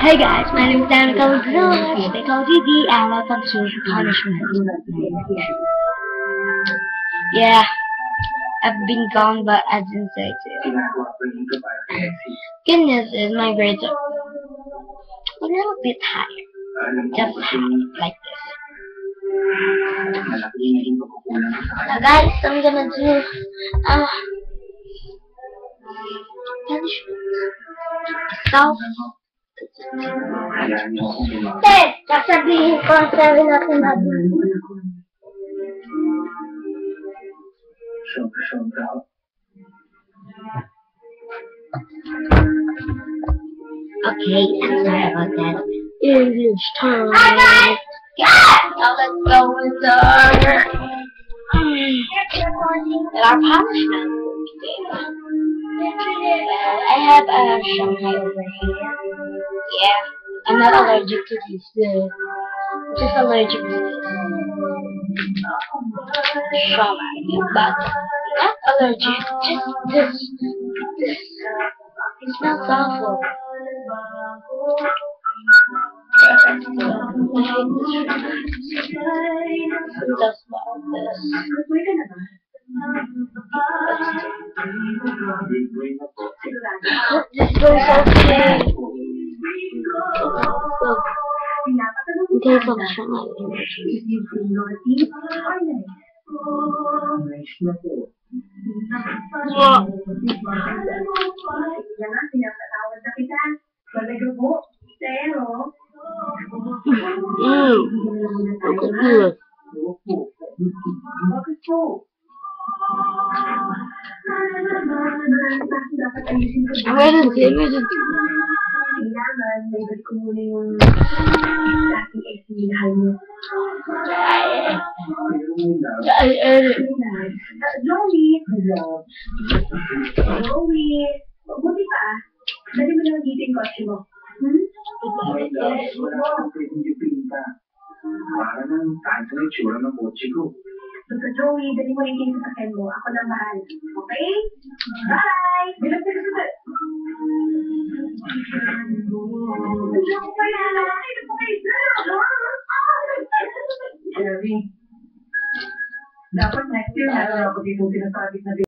Hey guys, my name is Danica Village, they call DD, and welcome to Punishment. Yeah, I've been gone, but I didn't say to. Good news is my grades are a little bit higher, just like this. Now guys, I'm gonna do punishment. Self. Sasabihin ko ang sabi natin natin. Okay, I'm sorry about that. English time. Now let's go with our punishment. I have a Shanghai over here. Yeah, I'm not allergic to this. Just allergic to this. Shanghai, but not allergic. Just this. It smells awful. Just about this. This goes okay. In case of Shanghai allergy. Good. Emergency. Joey, mabuti pa. Dali mo lang dito yung kotse mo. Para nang kahit na itsura ng kotse ko. Basta Joey, dali mo lang yung sasakyan mo. Ako lang mahal. Okay? Bye! Bilang ka na. Jerry, dapat next year meron ako dito sinasabi na